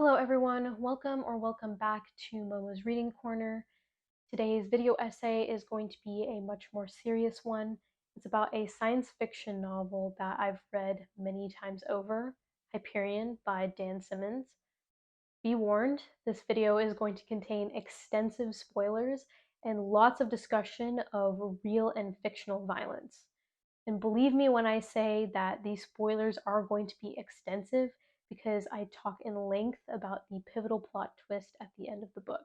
Hello everyone, welcome back to Momo's Reading Corner. Today's video essay is going to be a much more serious one. It's about a science fiction novel that I've read many times over, Hyperion by Dan Simmons. Be warned, this video is going to contain extensive spoilers and lots of discussion of real and fictional violence. And believe me when I say that these spoilers are going to be extensive because I talk in length about the pivotal plot twist at the end of the book.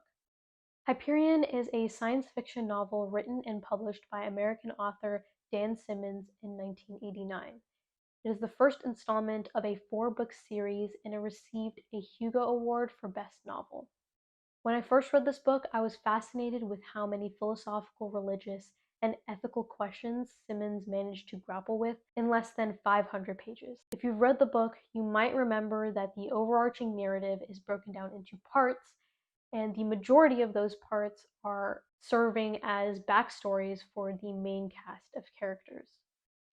Hyperion is a science fiction novel written and published by American author Dan Simmons in 1989. It is the first installment of a 4-book series and it received a Hugo Award for Best Novel. When I first read this book, I was fascinated with how many philosophical, religious, and ethical questions Simmons managed to grapple with in less than 500 pages. If you've read the book, you might remember that the overarching narrative is broken down into parts, and the majority of those parts are serving as backstories for the main cast of characters.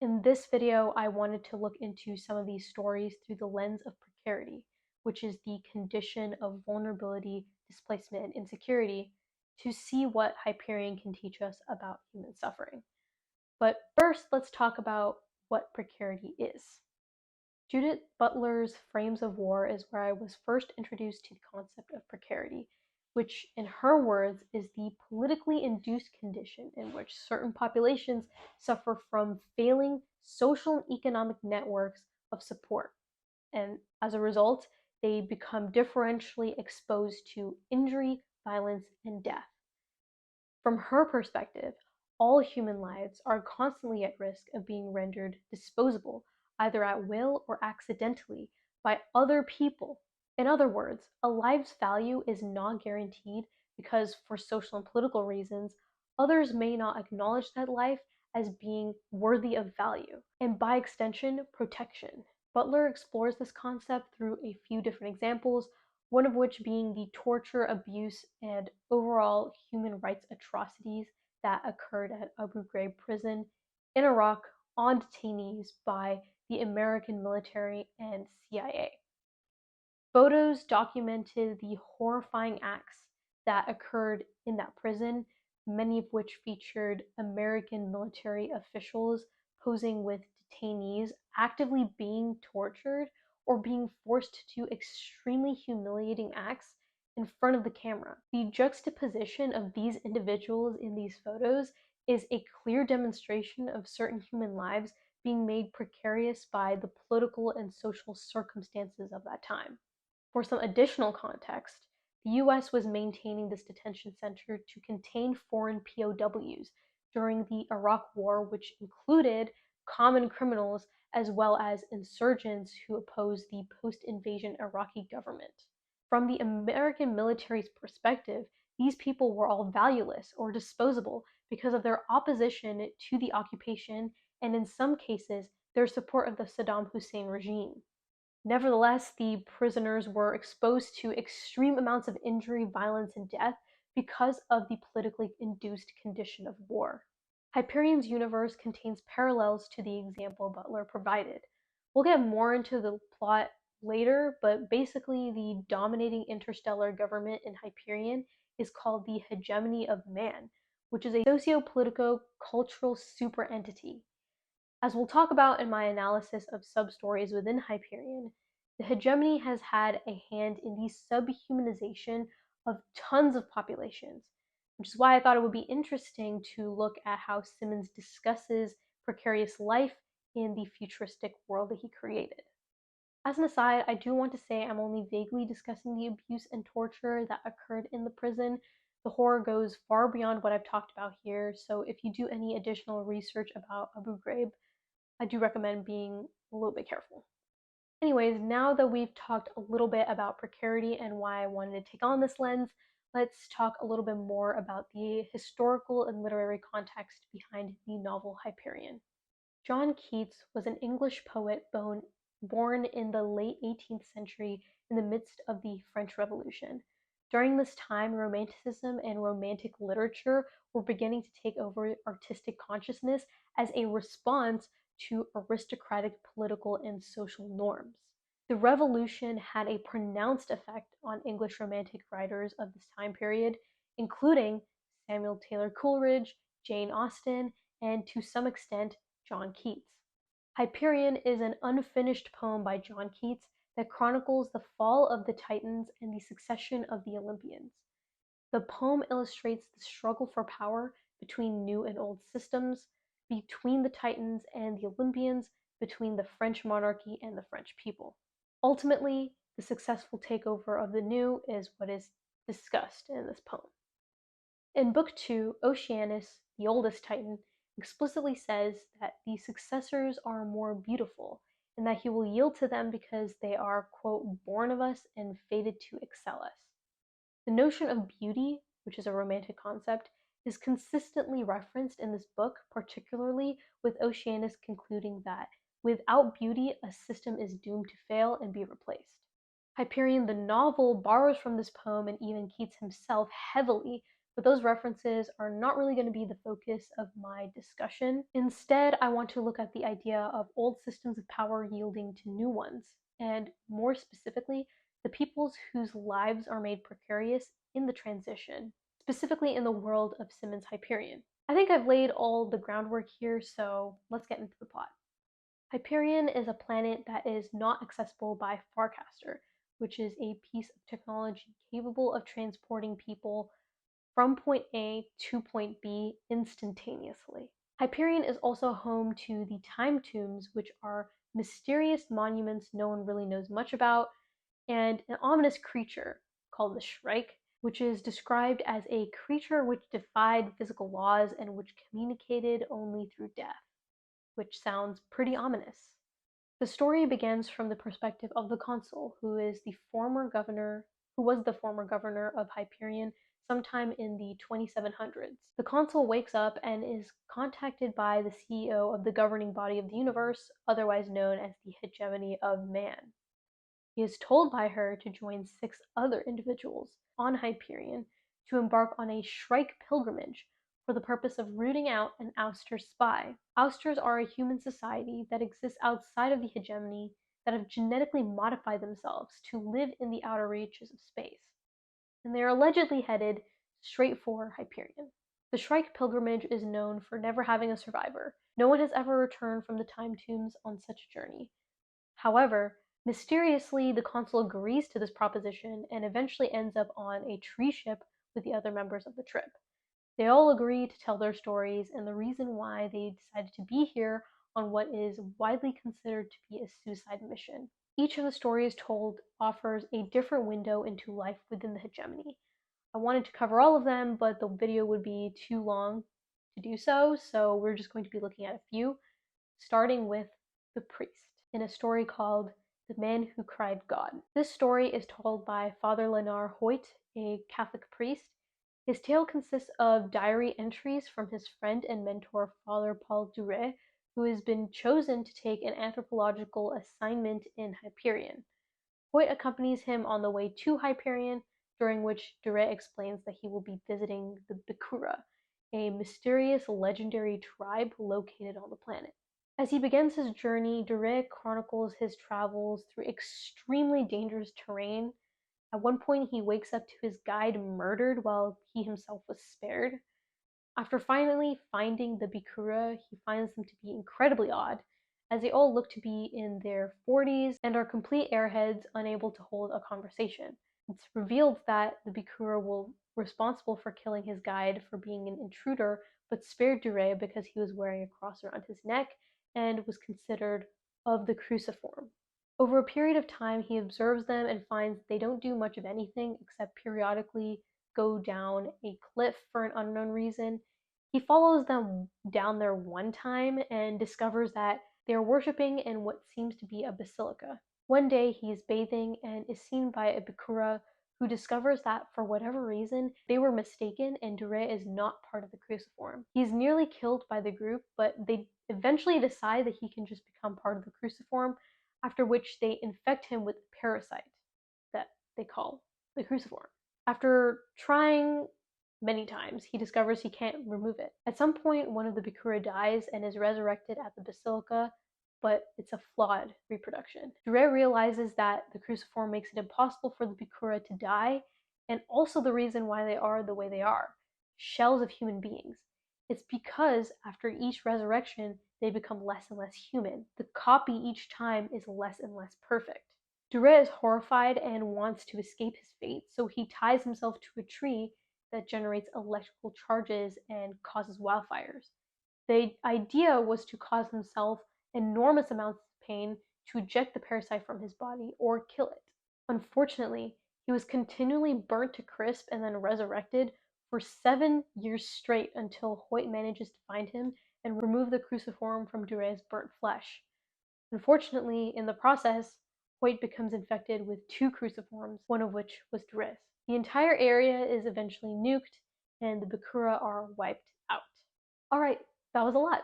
In this video, I wanted to look into some of these stories through the lens of precarity, which is the condition of vulnerability, displacement, and insecurity, to see what Hyperion can teach us about human suffering. But first, let's talk about what precarity is. Judith Butler's Frames of War is where I was first introduced to the concept of precarity, which, in her words, is the politically induced condition in which certain populations suffer from failing social and economic networks of support. And as a result, they become differentially exposed to injury, violence, and death. From her perspective, all human lives are constantly at risk of being rendered disposable, either at will or accidentally, by other people. In other words, a life's value is not guaranteed because, for social and political reasons, others may not acknowledge that life as being worthy of value, and by extension, protection. Butler explores this concept through a few different examples, one of which being the torture, abuse, and overall human rights atrocities that occurred at Abu Ghraib prison in Iraq on detainees by the American military and CIA. Photos documented the horrifying acts that occurred in that prison, many of which featured American military officials posing with detainees actively being tortured or being forced to do extremely humiliating acts in front of the camera. The juxtaposition of these individuals in these photos is a clear demonstration of certain human lives being made precarious by the political and social circumstances of that time. For some additional context, the US was maintaining this detention center to contain foreign POWs during the Iraq War, which included common criminals as well as insurgents who opposed the post-invasion Iraqi government. From the American military's perspective, these people were all valueless or disposable because of their opposition to the occupation and, in some cases, their support of the Saddam Hussein regime. Nevertheless, the prisoners were exposed to extreme amounts of injury, violence, and death because of the politically induced condition of war. Hyperion's universe contains parallels to the example Butler provided. We'll get more into the plot later, but basically the dominating interstellar government in Hyperion is called the Hegemony of Man, which is a socio-politico-cultural super entity. As we'll talk about in my analysis of sub-stories within Hyperion, the hegemony has had a hand in the subhumanization of tons of populations, which is why I thought it would be interesting to look at how Simmons discusses precarious life in the futuristic world that he created. As an aside, I do want to say I'm only vaguely discussing the abuse and torture that occurred in the prison. The horror goes far beyond what I've talked about here, so if you do any additional research about Abu Ghraib, I do recommend being a little bit careful. Anyways, now that we've talked a little bit about precarity and why I wanted to take on this lens, let's talk a little bit more about the historical and literary context behind the novel Hyperion. John Keats was an English poet born in the late 18th century in the midst of the French Revolution. During this time, Romanticism and Romantic literature were beginning to take over artistic consciousness as a response to aristocratic political and social norms. The revolution had a pronounced effect on English Romantic writers of this time period, including Samuel Taylor Coleridge, Jane Austen, and to some extent, John Keats. Hyperion is an unfinished poem by John Keats that chronicles the fall of the Titans and the succession of the Olympians. The poem illustrates the struggle for power between new and old systems, between the Titans and the Olympians, between the French monarchy and the French people. Ultimately, the successful takeover of the new is what is discussed in this poem. In Book 2, Oceanus, the oldest Titan, explicitly says that the successors are more beautiful and that he will yield to them because they are, quote, born of us and fated to excel us. The notion of beauty, which is a romantic concept, is consistently referenced in this book, particularly with Oceanus concluding that without beauty, a system is doomed to fail and be replaced. Hyperion the novel borrows from this poem and even Keats himself heavily, but those references are not really going to be the focus of my discussion. Instead, I want to look at the idea of old systems of power yielding to new ones, and more specifically, the peoples whose lives are made precarious in the transition, specifically in the world of Simmons' Hyperion. I think I've laid all the groundwork here, so let's get into the plot. Hyperion is a planet that is not accessible by Farcaster, which is a piece of technology capable of transporting people from point A to point B instantaneously. Hyperion is also home to the Time Tombs, which are mysterious monuments no one really knows much about, and an ominous creature called the Shrike, which is described as a creature which defied physical laws and which communicated only through death, which sounds pretty ominous. The story begins from the perspective of the consul, who was the former governor of Hyperion sometime in the 2700s. The consul wakes up and is contacted by the CEO of the governing body of the universe, otherwise known as the Hegemony of Man. He is told by her to join 6 other individuals on Hyperion to embark on a Shrike pilgrimage for the purpose of rooting out an ouster spy. Ousters are a human society that exists outside of the hegemony that have genetically modified themselves to live in the outer reaches of space, and they are allegedly headed straight for Hyperion. The Shrike pilgrimage is known for never having a survivor. No one has ever returned from the Time Tombs on such a journey. However, mysteriously, the consul agrees to this proposition and eventually ends up on a tree ship with the other members of the trip. They all agree to tell their stories and the reason why they decided to be here on what is widely considered to be a suicide mission. Each of the stories told offers a different window into life within the hegemony. I wanted to cover all of them, but the video would be too long to do so we're just going to be looking at a few, starting with the priest, in a story called The Man Who Cried God. This story is told by Father Lenar Hoyt, a Catholic priest. His tale consists of diary entries from his friend and mentor Father Paul Duret, who has been chosen to take an anthropological assignment in Hyperion. Hoyt accompanies him on the way to Hyperion, during which Duret explains that he will be visiting the Bikura, a mysterious legendary tribe located on the planet. As he begins his journey, Duret chronicles his travels through extremely dangerous terrain. At one point, he wakes up to his guide murdered while he himself was spared. After finally finding the Bikura, he finds them to be incredibly odd, as they all look to be in their 40s and are complete airheads unable to hold a conversation. It's revealed that the Bikura were responsible for killing his guide for being an intruder, but spared Duret because he was wearing a cross around his neck and was considered of the cruciform. Over a period of time, he observes them and finds they don't do much of anything except periodically go down a cliff for an unknown reason. He follows them down there one time and discovers that they are worshipping in what seems to be a basilica. One day he is bathing and is seen by a Bikura who discovers that for whatever reason they were mistaken and Duret is not part of the cruciform. He's nearly killed by the group, but they eventually decide that he can just become part of the cruciform, after which they infect him with a parasite that they call the cruciform. After trying many times, he discovers he can't remove it. At some point, one of the Bikura dies and is resurrected at the basilica, but it's a flawed reproduction. Dure realizes that the cruciform makes it impossible for the Bikura to die, and also the reason why they are the way they are, shells of human beings. It's because after each resurrection, they become less and less human. The copy each time is less and less perfect. Dure is horrified and wants to escape his fate, so he ties himself to a tree that generates electrical charges and causes wildfires. The idea was to cause himself enormous amounts of pain to eject the parasite from his body or kill it. Unfortunately, he was continually burnt to crisp and then resurrected for 7 years straight until Hoyt manages to find him and remove the cruciform from Dure's burnt flesh. Unfortunately, in the process, Hoyt becomes infected with two cruciforms, one of which was Dure's. The entire area is eventually nuked, and the Bikura are wiped out. Alright, that was a lot.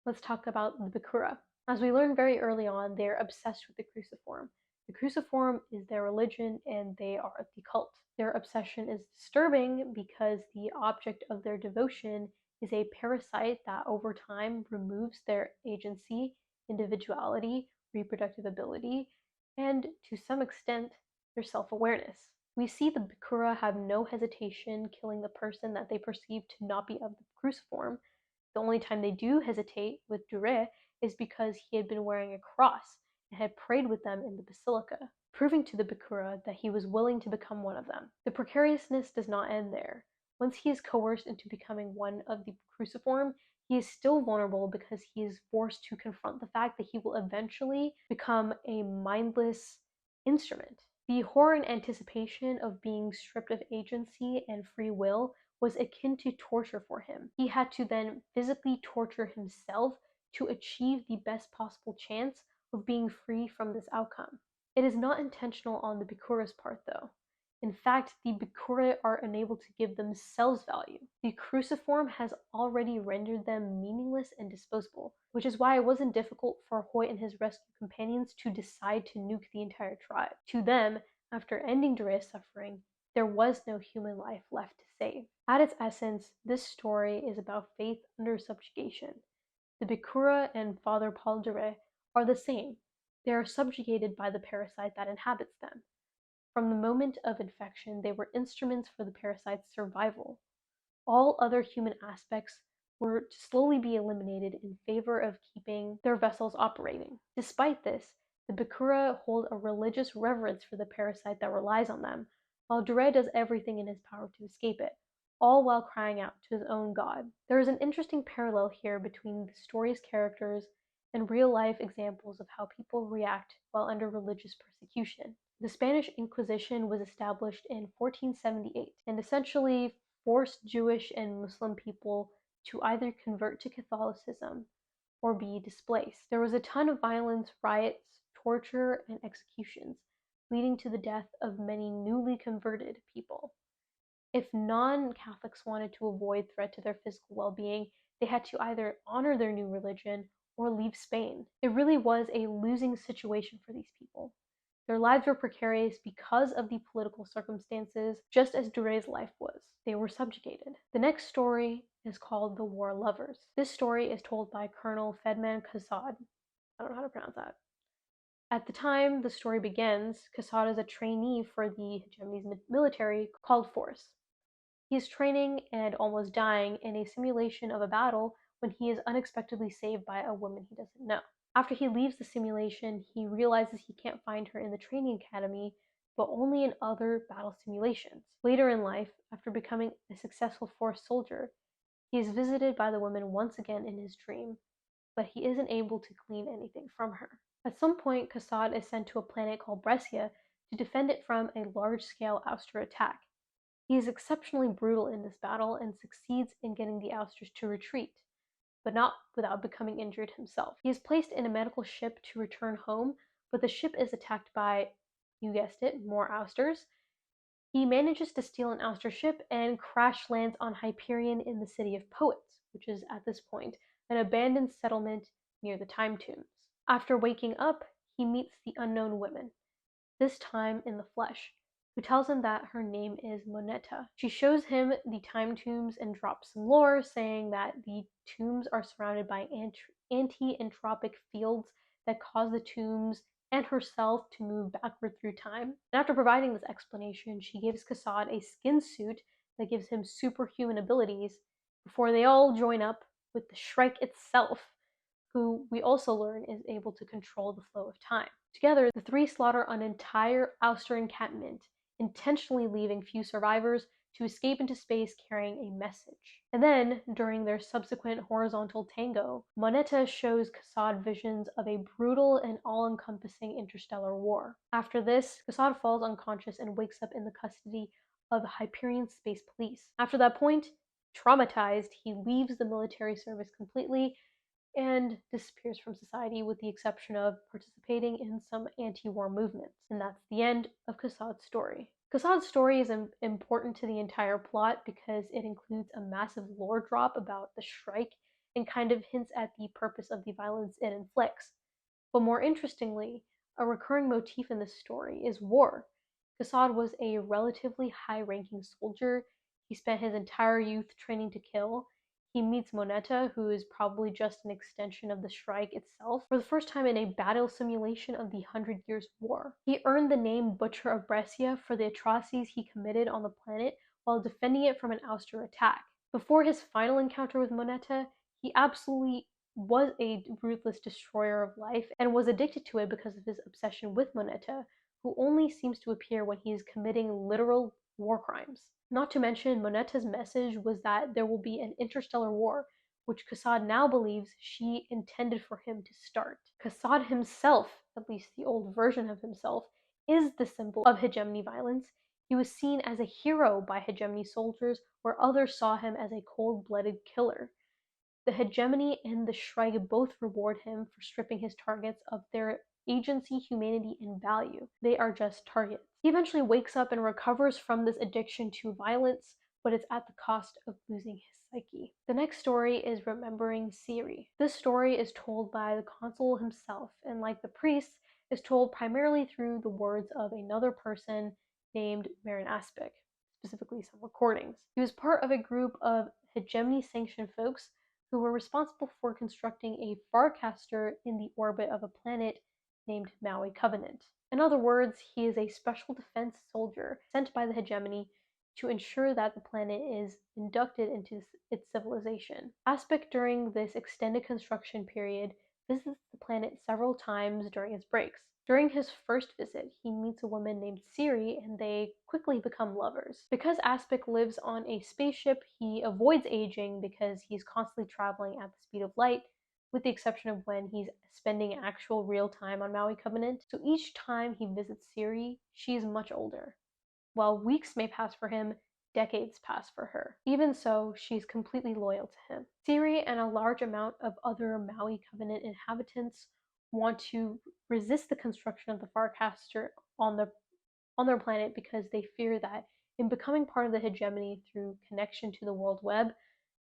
Let's talk about the Bikura. As we learned very early on, they're obsessed with the cruciform. The cruciform is their religion and they are the cult. Their obsession is disturbing because the object of their devotion is a parasite that over time removes their agency, individuality, reproductive ability, and to some extent, their self-awareness. We see the Bikura have no hesitation killing the person that they perceive to not be of the cruciform. The only time they do hesitate with Dure is because he had been wearing a cross and had prayed with them in the basilica, proving to the Bikura that he was willing to become one of them. The precariousness does not end there. Once he is coerced into becoming one of the cruciform, he is still vulnerable because he is forced to confront the fact that he will eventually become a mindless instrument. The horror and anticipation of being stripped of agency and free will was akin to torture for him. He had to then physically torture himself to achieve the best possible chance of being free from this outcome. It is not intentional on the Bikura's part, though. In fact, the Bikura are unable to give themselves value. The cruciform has already rendered them meaningless and disposable, which is why it wasn't difficult for Hoyt and his rescue companions to decide to nuke the entire tribe. To them, after ending Dure's suffering, there was no human life left to save. At its essence, this story is about faith under subjugation. The Bikura and Father Paul Dure are the same. They are subjugated by the parasite that inhabits them. From the moment of infection, they were instruments for the parasite's survival. All other human aspects were to slowly be eliminated in favor of keeping their vessels operating. Despite this, the Bikura hold a religious reverence for the parasite that relies on them, while Dure does everything in his power to escape it, all while crying out to his own god. There is an interesting parallel here between the story's characters and real-life examples of how people react while under religious persecution. The Spanish Inquisition was established in 1478 and essentially forced Jewish and Muslim people to either convert to Catholicism or be displaced. There was a ton of violence, riots, torture, and executions, leading to the death of many newly converted people. If non-Catholics wanted to avoid threat to their physical well-being, they had to either honor their new religion or leave Spain. It really was a losing situation for these people. Their lives were precarious because of the political circumstances, just as Dure's life was. They were subjugated. The next story is called The War Lovers. This story is told by Colonel Fedman Kasad. I don't know how to pronounce that. At the time the story begins, Kasad is a trainee for the Hegemony's military called Force. He is training and almost dying in a simulation of a battle when he is unexpectedly saved by a woman he doesn't know. After he leaves the simulation, he realizes he can't find her in the training academy, but only in other battle simulations. Later in life, after becoming a successful Force soldier, he is visited by the woman once again in his dream, but he isn't able to glean anything from her. At some point, Kasad is sent to a planet called Brescia to defend it from a large-scale ouster attack. He is exceptionally brutal in this battle and succeeds in getting the ousters to retreat, but not without becoming injured himself. He is placed in a medical ship to return home, but the ship is attacked by, you guessed it, more ousters. He manages to steal an ouster ship and crash lands on Hyperion in the City of Poets, which is at this point an abandoned settlement near the Time Tombs. After waking up, he meets the unknown woman, this time in the flesh, who tells him that her name is Moneta. She shows him the Time Tombs and drops some lore saying that the tombs are surrounded by anti-entropic fields that caused the tombs and herself to move backward through time. And after providing this explanation, she gives Kassad a skin suit that gives him superhuman abilities before they all join up with the Shrike itself, who we also learn is able to control the flow of time. Together, the three slaughter an entire Ouster encampment, intentionally leaving few survivors to escape into space carrying a message. And then, during their subsequent horizontal tango, Moneta shows Kassad visions of a brutal and all-encompassing interstellar war. After this, Kassad falls unconscious and wakes up in the custody of Hyperion Space Police. After that point, traumatized, he leaves the military service completely and disappears from society with the exception of participating in some anti-war movements. And that's the end of Kassad's story. Kassad's story is important to the entire plot because it includes a massive lore drop about the Shrike and kind of hints at the purpose of the violence it inflicts. But more interestingly, a recurring motif in this story is war. Kassad was a relatively high-ranking soldier. He spent his entire youth training to kill. He meets Moneta, who is probably just an extension of the Shrike itself, for the first time in a battle simulation of the 100 Years' War. He earned the name Butcher of Brescia for the atrocities he committed on the planet while defending it from an Ouster attack. Before his final encounter with Moneta, he absolutely was a ruthless destroyer of life and was addicted to it because of his obsession with Moneta, who only seems to appear when he is committing literal war crimes. Not to mention, Moneta's message was that there will be an interstellar war, which Kassad now believes she intended for him to start. Kassad himself, at least the old version of himself, is the symbol of hegemony violence. He was seen as a hero by hegemony soldiers, where others saw him as a cold-blooded killer. The hegemony and the Shrike both reward him for stripping his targets of their agency, humanity, and value. They are just targets. He eventually wakes up and recovers from this addiction to violence, but it's at the cost of losing his psyche. The next story is Remembering Siri. This story is told by the consul himself, and like the priest, is told primarily through the words of another person named Marin Aspic, specifically some recordings. He was part of a group of hegemony-sanctioned folks who were responsible for constructing a Farcaster in the orbit of a planet named Maui Covenant. In other words, he is a special defense soldier sent by the hegemony to ensure that the planet is inducted into its civilization. Aspic, during this extended construction period, visits the planet several times during its breaks. During his first visit, he meets a woman named Siri, and they quickly become lovers. Because Aspic lives on a spaceship, he avoids aging because he's constantly traveling at the speed of light, with the exception of when he's spending actual real time on Maui Covenant. So each time he visits Siri, she's much older. While weeks may pass for him, decades pass for her. Even so, she's completely loyal to him. Siri and a large amount of other Maui Covenant inhabitants want to resist the construction of the Farcaster on their planet because they fear that in becoming part of the hegemony through connection to the world web,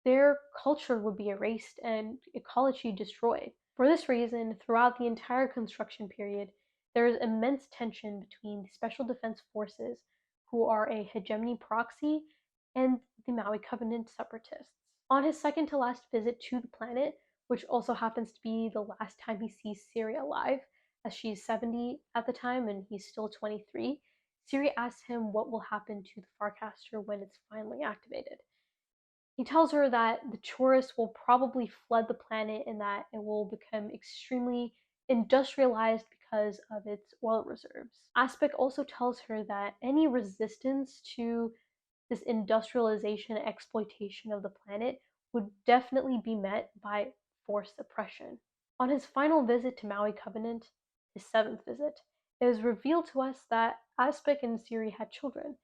their culture would be erased and ecology destroyed. For this reason, throughout the entire construction period, there is immense tension between the Special Defense Forces, who are a hegemony proxy, and the Maui Covenant separatists. On his second to last visit to the planet, which also happens to be the last time he sees Siri alive, as she's 70 at the time and he's still 23, Siri asks him what will happen to the Farcaster when it's finally activated. He tells her that the tourists will probably flood the planet and that it will become extremely industrialized because of its oil reserves. Aspic also tells her that any resistance to this industrialization and exploitation of the planet would definitely be met by forced oppression. On his final visit to Maui Covenant, his seventh visit, it is revealed to us that Aspic and Siri had children.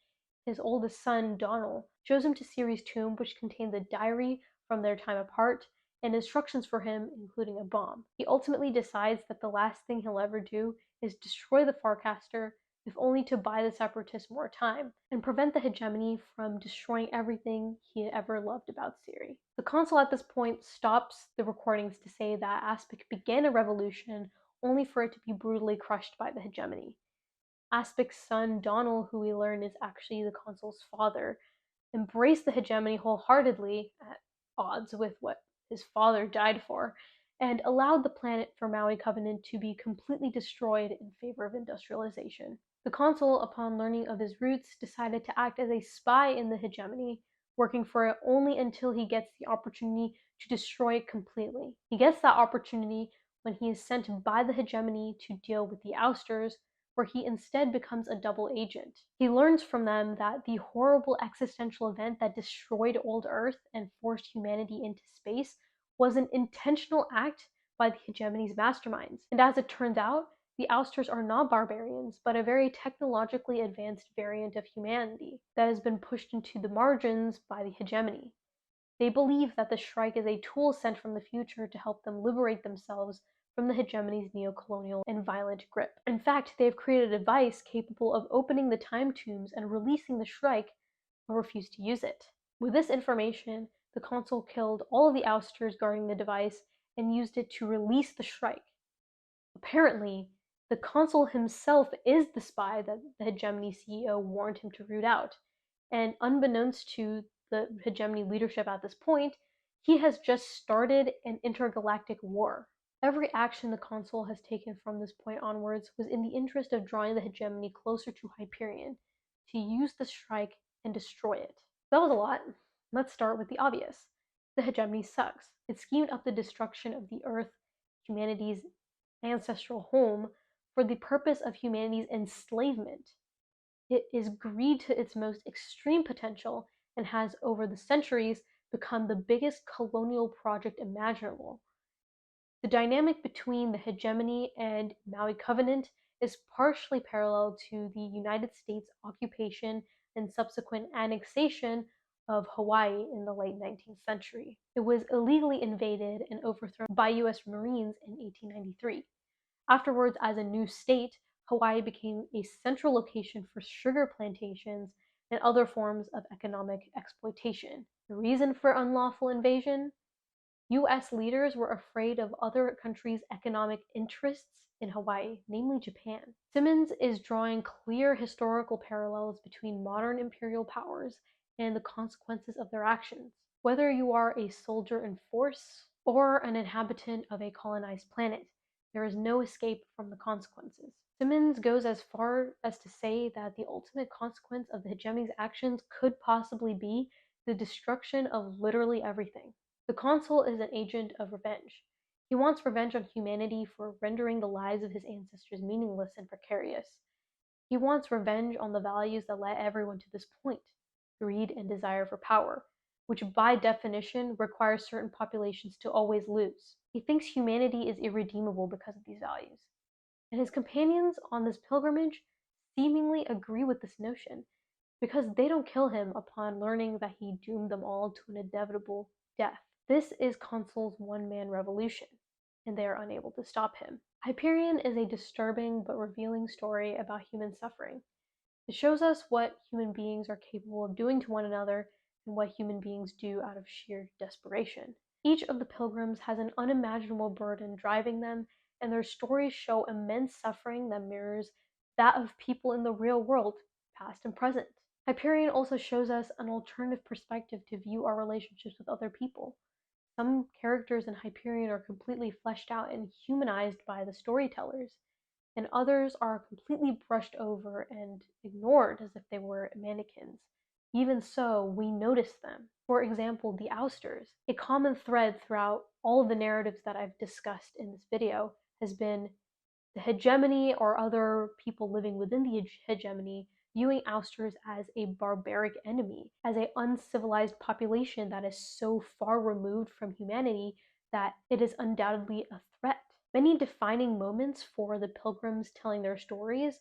His oldest son, Donald, shows him to Siri's tomb, which contains a diary from their time apart and instructions for him, including a bomb. He ultimately decides that the last thing he'll ever do is destroy the Farcaster, if only to buy the Separatists more time, and prevent the hegemony from destroying everything he had ever loved about Siri. The consul at this point stops the recordings to say that Aspic began a revolution only for it to be brutally crushed by the hegemony. Aspic's son, Donald, who we learn is actually the consul's father, embraced the hegemony wholeheartedly, at odds with what his father died for, and allowed the planet for Maui Covenant to be completely destroyed in favor of industrialization. The consul, upon learning of his roots, decided to act as a spy in the hegemony, working for it only until he gets the opportunity to destroy it completely. He gets that opportunity when he is sent by the hegemony to deal with the ousters, where he instead becomes a double agent. He learns from them that the horrible existential event that destroyed old Earth and forced humanity into space was an intentional act by the hegemony's masterminds. And as it turns out, the ousters are not barbarians, but a very technologically advanced variant of humanity that has been pushed into the margins by the hegemony. They believe that the Shrike is a tool sent from the future to help them liberate themselves from the hegemony's neo-colonial and violent grip. In fact, they have created a device capable of opening the time tombs and releasing the Shrike, but refuse to use it. With this information, the consul killed all of the ousters guarding the device and used it to release the Shrike. Apparently, the consul himself is the spy that the hegemony CEO warned him to root out, and unbeknownst to the hegemony leadership at this point, he has just started an intergalactic war. Every action the consul has taken from this point onwards was in the interest of drawing the hegemony closer to Hyperion, to use the Shrike and destroy it. That was a lot. Let's start with the obvious. The hegemony sucks. It schemed up the destruction of the Earth, humanity's ancestral home, for the purpose of humanity's enslavement. It is greed to its most extreme potential and has, over the centuries, become the biggest colonial project imaginable. The dynamic between the hegemony and Maui Covenant is partially parallel to the United States occupation and subsequent annexation of Hawaii in the late 19th century. It was illegally invaded and overthrown by US Marines in 1893. Afterwards, as a new state, Hawaii became a central location for sugar plantations and other forms of economic exploitation. The reason for unlawful invasion? US leaders were afraid of other countries' economic interests in Hawaii, namely Japan. Simmons is drawing clear historical parallels between modern imperial powers and the consequences of their actions. Whether you are a soldier in force or an inhabitant of a colonized planet, there is no escape from the consequences. Simmons goes as far as to say that the ultimate consequence of the hegemony's actions could possibly be the destruction of literally everything. The consul is an agent of revenge. He wants revenge on humanity for rendering the lives of his ancestors meaningless and precarious. He wants revenge on the values that led everyone to this point: greed and desire for power, which by definition requires certain populations to always lose. He thinks humanity is irredeemable because of these values. And his companions on this pilgrimage seemingly agree with this notion, because they don't kill him upon learning that he doomed them all to an inevitable death. This is Consul's one-man revolution, and they are unable to stop him. Hyperion is a disturbing but revealing story about human suffering. It shows us what human beings are capable of doing to one another and what human beings do out of sheer desperation. Each of the pilgrims has an unimaginable burden driving them, and their stories show immense suffering that mirrors that of people in the real world, past and present. Hyperion also shows us an alternative perspective to view our relationships with other people. Some characters in Hyperion are completely fleshed out and humanized by the storytellers, and others are completely brushed over and ignored as if they were mannequins. Even so, we notice them. For example, the ousters. A common thread throughout all of the narratives that I've discussed in this video has been the hegemony or other people living within the hegemony viewing ousters as a barbaric enemy, as an uncivilized population that is so far removed from humanity that it is undoubtedly a threat. Many defining moments for the pilgrims telling their stories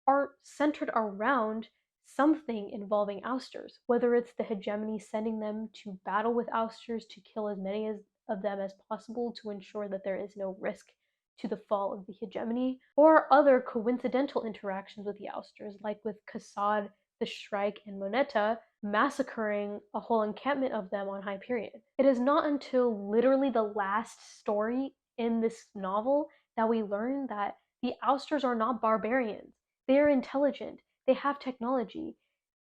are centered around something involving ousters, whether it's the hegemony sending them to battle with ousters to kill as many of them as possible to ensure that there is no risk to the fall of the hegemony, or other coincidental interactions with the ousters, like with Kassad, the Shrike, and Moneta massacring a whole encampment of them on Hyperion. It is not until literally the last story in this novel that we learn that the ousters are not barbarians. They are intelligent, they have technology,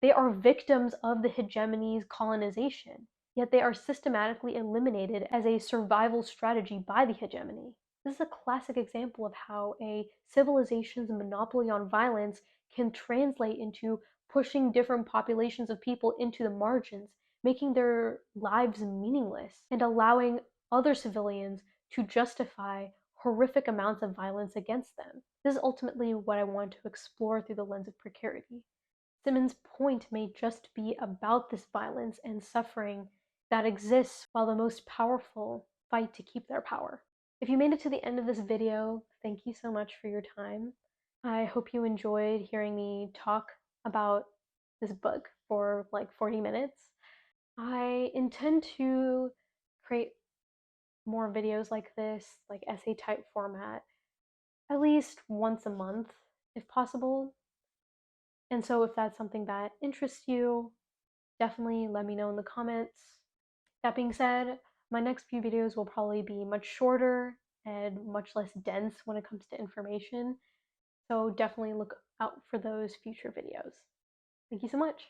they are victims of the hegemony's colonization. yet they are systematically eliminated as a survival strategy by the hegemony. This is a classic example of how a civilization's monopoly on violence can translate into pushing different populations of people into the margins, making their lives meaningless, and allowing other civilians to justify horrific amounts of violence against them. This is ultimately what I want to explore through the lens of precarity. Simmons' point may just be about this violence and suffering that exists while the most powerful fight to keep their power. If you made it to the end of this video, thank you so much for your time. I hope you enjoyed hearing me talk about this book for like 40 minutes. I intend to create more videos like this, like essay type format, at least once a month if possible. And so if that's something that interests you, definitely let me know in the comments. That being said, my next few videos will probably be much shorter and much less dense when it comes to information. So definitely look out for those future videos. Thank you so much.